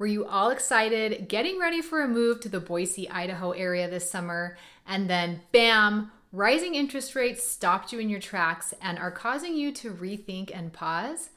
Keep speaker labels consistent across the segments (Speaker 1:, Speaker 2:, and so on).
Speaker 1: Were you all excited, getting ready for a move to the Boise, Idaho area this summer, and then bam, rising interest rates stopped you in your tracks and are causing you to rethink and pause?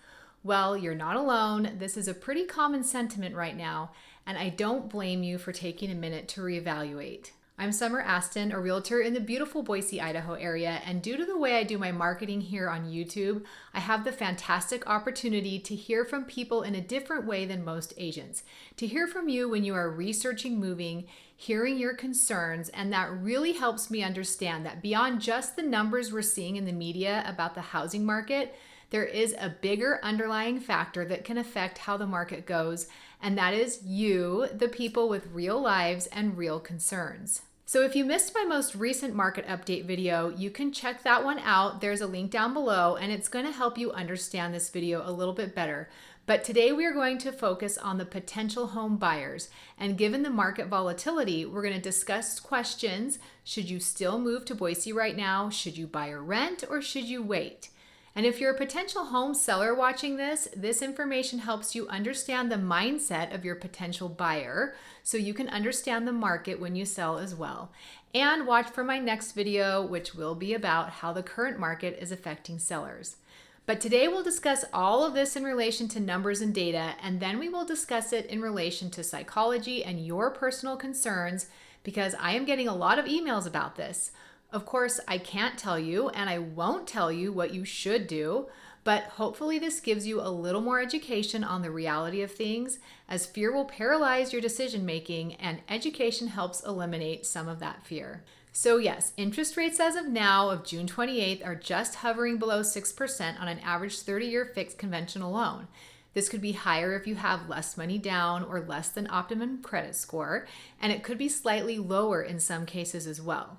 Speaker 1: Well, you're not alone. This is a pretty common sentiment right now, and I don't blame you for taking a minute to reevaluate. I'm Summer Aston, a realtor in the beautiful Boise, Idaho area, and due to the way I do my marketing here on YouTube, I have the fantastic opportunity to hear from people in a different way than most agents. To hear from you when you are researching moving, hearing your concerns, and that really helps me understand that beyond just the numbers we're seeing in the media about the housing market, there is a bigger underlying factor that can affect how the market goes, and that is you, the people with real lives and real concerns. So if you missed my most recent market update video, you can check that one out. There's a link down below, and it's going to help you understand this video a little bit better. But today we are going to focus on the potential home buyers. And given the market volatility, we're going to discuss questions. Should you still move to Boise right now? Should you buy or rent, or should you wait? And if you're a potential home seller watching this information helps you understand the mindset of your potential buyer so you can understand the market when you sell as well. And watch for my next video, which will be about how the current market is affecting sellers. But today we'll discuss all of this in relation to numbers and data, and then we will discuss it in relation to psychology and your personal concerns, because I am getting a lot of emails about this. Of course, I can't tell you, and I won't tell you what you should do, but hopefully this gives you a little more education on the reality of things, as fear will paralyze your decision making, and education helps eliminate some of that fear. So yes, interest rates as of now, of June 28th, are just hovering below 6% on an average 30-year fixed conventional loan. This could be higher if you have less money down or less than optimum credit score, and it could be slightly lower in some cases as well.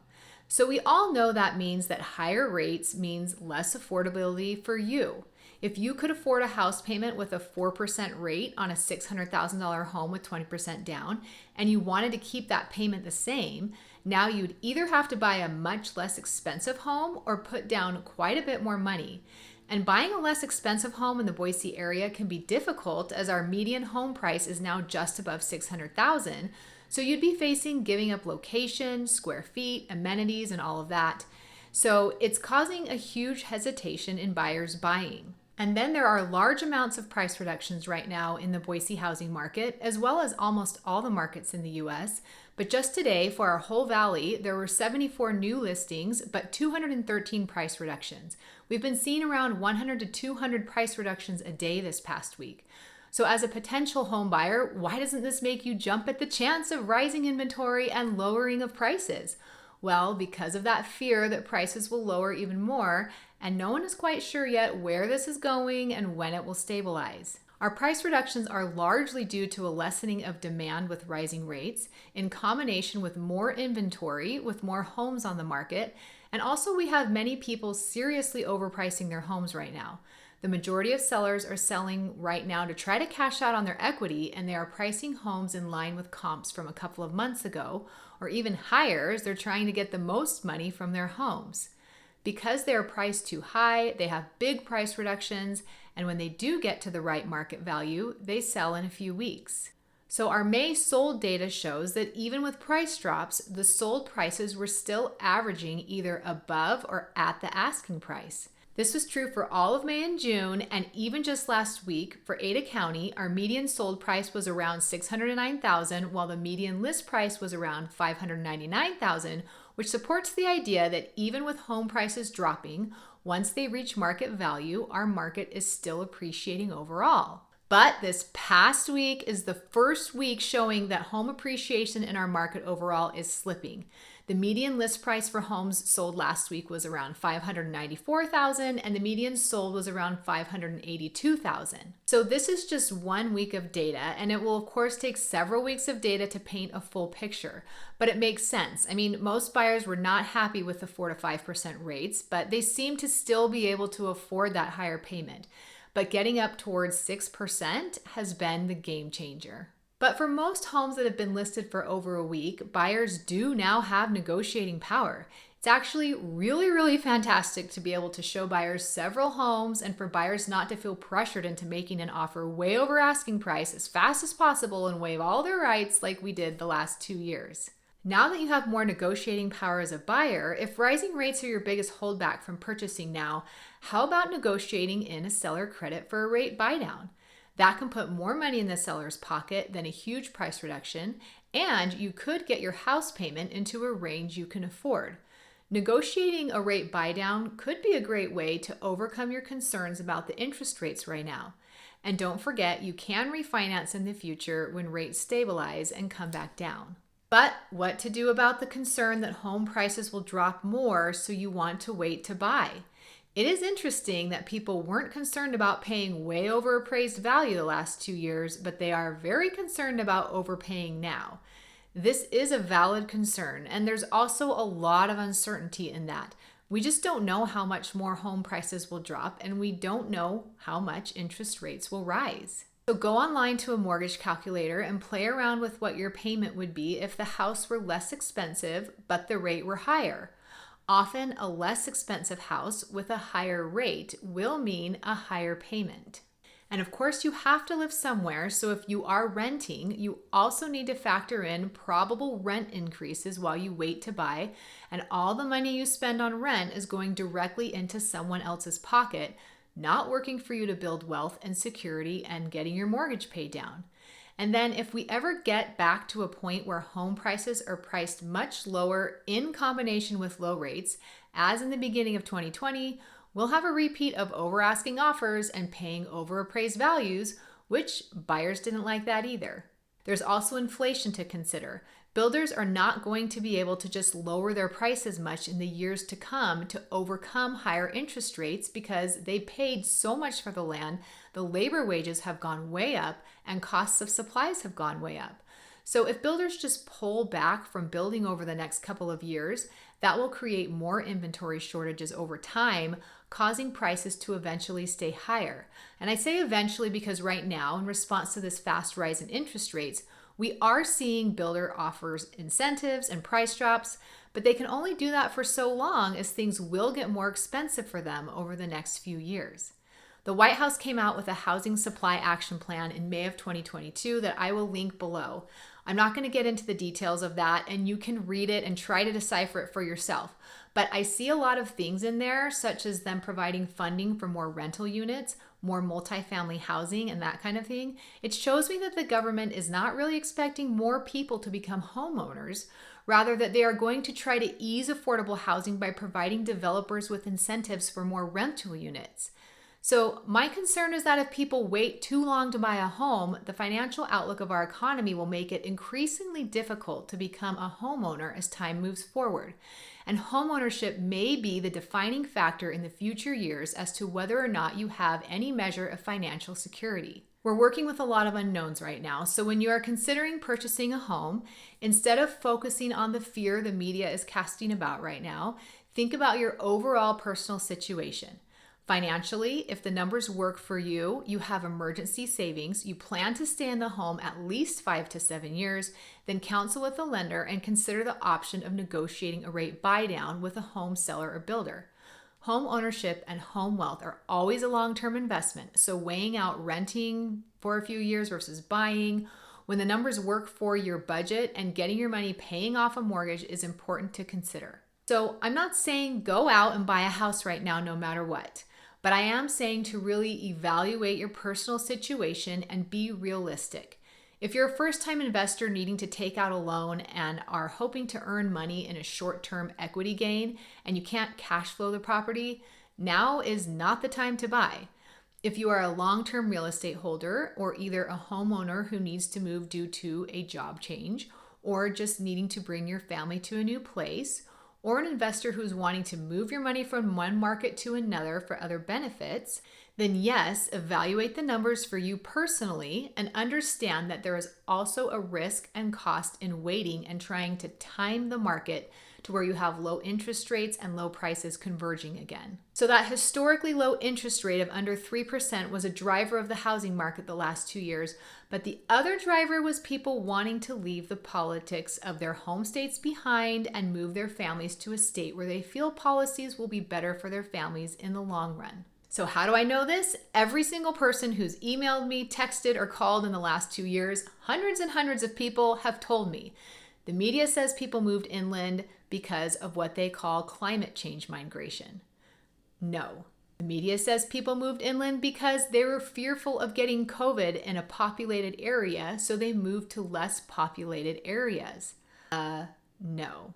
Speaker 1: So we all know that means that higher rates means less affordability for you. If you could afford a house payment with a 4% rate on a $600,000 home with 20% down, and you wanted to keep that payment the same, now you'd either have to buy a much less expensive home or put down quite a bit more money. And buying a less expensive home in the Boise area can be difficult, as our median home price is now just above $600,000. So you'd be facing giving up location, square feet, amenities, and all of that. So it's causing a huge hesitation in buyers buying. And then there are large amounts of price reductions right now in the Boise housing market, as well as almost all the markets in the US. But just today, for our whole valley, there were 74 new listings, but 213 price reductions. We've been seeing around 100 to 200 price reductions a day this past week. So as a potential home buyer, why doesn't this make you jump at the chance of rising inventory and lowering of prices? Well, because of that fear that prices will lower even more, and no one is quite sure yet where this is going and when it will stabilize. Our price reductions are largely due to a lessening of demand with rising rates, in combination with more inventory, with more homes on the market, and also we have many people seriously overpricing their homes right now. The majority of sellers are selling right now to try to cash out on their equity, and they are pricing homes in line with comps from a couple of months ago, or even higher, as they're trying to get the most money from their homes. Because they are priced too high, they have big price reductions, and when they do get to the right market value, they sell in a few weeks. So our May sold data shows that even with price drops, the sold prices were still averaging either above or at the asking price. This was true for all of May and June, and even just last week for Ada County, our median sold price was around $609,000, while the median list price was around $599,000, which supports the idea that even with home prices dropping, once they reach market value, our market is still appreciating overall. But this past week is the first week showing that home appreciation in our market overall is slipping. The median list price for homes sold last week was around $594,000, and the median sold was around $582,000. So this is just 1 week of data, and it will of course take several weeks of data to paint a full picture. But it makes sense. I mean, most buyers were not happy with the 4 to 5% rates, but they seem to still be able to afford that higher payment. But getting up towards 6% has been the game changer. But for most homes that have been listed for over a week, buyers do now have negotiating power. It's It's actually really, really fantastic to be able to show buyers several homes and for buyers not to feel pressured into making an offer way over asking price as fast as possible and waive all their rights like we did the last 2 years. Now that you have more negotiating power as a buyer, if rising rates are your biggest holdback from purchasing now, how about negotiating in a seller credit for a rate buydown? That can put more money in the seller's pocket than a huge price reduction, and you could get your house payment into a range you can afford. Negotiating a rate buydown could be a great way to overcome your concerns about the interest rates right now. And don't forget, you can refinance in the future when rates stabilize and come back down. But what to do about the concern that home prices will drop more, so you want to wait to buy? It is interesting that people weren't concerned about paying way over appraised value the last 2 years, but they are very concerned about overpaying now. This is a valid concern, and there's also a lot of uncertainty in that. We just don't know how much more home prices will drop, and we don't know how much interest rates will rise. So go online to a mortgage calculator and play around with what your payment would be if the house were less expensive, but the rate were higher. Often, a less expensive house with a higher rate will mean a higher payment. And of course, you have to live somewhere, so if you are renting, you also need to factor in probable rent increases while you wait to buy, and all the money you spend on rent is going directly into someone else's pocket, not working for you to build wealth and security and getting your mortgage paid down. And then if we ever get back to a point where home prices are priced much lower in combination with low rates, as in the beginning of 2020, we'll have a repeat of over-asking offers and paying over appraised values, which buyers didn't like that either. There's also inflation to consider. Builders are not going to be able to just lower their prices much in the years to come to overcome higher interest rates because they paid so much for the land, the labor wages have gone way up, and costs of supplies have gone way up. So if builders just pull back from building over the next couple of years, that will create more inventory shortages over time, causing prices to eventually stay higher. And I say eventually because right now, in response to this fast rise in interest rates, we are seeing builder offers incentives and price drops, but they can only do that for so long as things will get more expensive for them over the next few years. The White House came out with a housing supply action plan in May of 2022 that I will link below. I'm not going to get into the details of that, and you can read it and try to decipher it for yourself. But I see a lot of things in there, such as them providing funding for more rental units, more multifamily housing, and that kind of thing. It shows me that the government is not really expecting more people to become homeowners, rather that they are going to try to ease affordable housing by providing developers with incentives for more rental units. So my concern is that if people wait too long to buy a home, the financial outlook of our economy will make it increasingly difficult to become a homeowner as time moves forward. And homeownership may be the defining factor in the future years as to whether or not you have any measure of financial security. We're working with a lot of unknowns right now, so when you are considering purchasing a home, instead of focusing on the fear the media is casting about right now, think about your overall personal situation. Financially, if the numbers work for you, you have emergency savings, you plan to stay in the home at least 5 to 7 years, then counsel with a lender and consider the option of negotiating a rate buydown with a home seller or builder. Home ownership and home wealth are always a long-term investment, so weighing out renting for a few years versus buying, when the numbers work for your budget and getting your money paying off a mortgage is important to consider. So I'm not saying go out and buy a house right now no matter what. But I am saying to really evaluate your personal situation and be realistic. If you're a first-time investor needing to take out a loan and are hoping to earn money in a short-term equity gain and you can't cash flow the property, now is not the time to buy. If you are a long-term real estate holder or either a homeowner who needs to move due to a job change or just needing to bring your family to a new place, or an investor who's wanting to move your money from one market to another for other benefits, then yes, evaluate the numbers for you personally and understand that there is also a risk and cost in waiting and trying to time the market to where you have low interest rates and low prices converging again. So that historically low interest rate of under 3% was a driver of the housing market the last 2 years, but the other driver was people wanting to leave the politics of their home states behind and move their families to a state where they feel policies will be better for their families in the long run. So how do I know this? Every single person who's emailed me, texted, or called in the last 2 years, hundreds and hundreds of people have told me. The media says people moved inland because of what they call climate change migration. No. The media says people moved inland because they were fearful of getting COVID in a populated area, so they moved to less populated areas. No.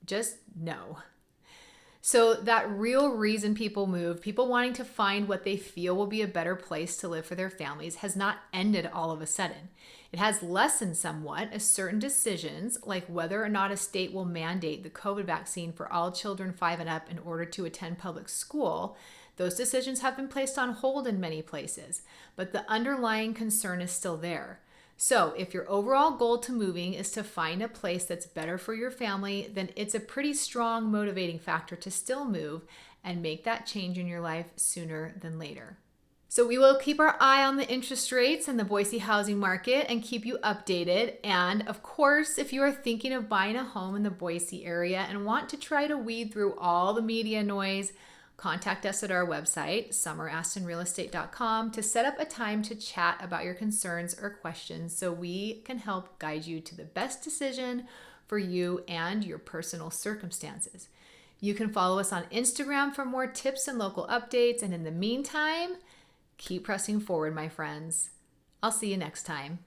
Speaker 1: Just no. So that real reason people moved, people wanting to find what they feel will be a better place to live for their families, has not ended all of a sudden. It has lessened somewhat as certain decisions, like whether or not a state will mandate the COVID vaccine for all children 5 and up in order to attend public school, those decisions have been placed on hold in many places, but the underlying concern is still there. So if your overall goal to moving is to find a place that's better for your family, then it's a pretty strong motivating factor to still move and make that change in your life sooner than later. So we will keep our eye on the interest rates and the Boise housing market and keep you updated. And of course, if you are thinking of buying a home in the Boise area and want to try to weed through all the media noise, contact us at our website, summerastonrealestate.com, to set up a time to chat about your concerns or questions so we can help guide you to the best decision for you and your personal circumstances. You can follow us on Instagram for more tips and local updates. And in the meantime, keep pressing forward, my friends. I'll see you next time.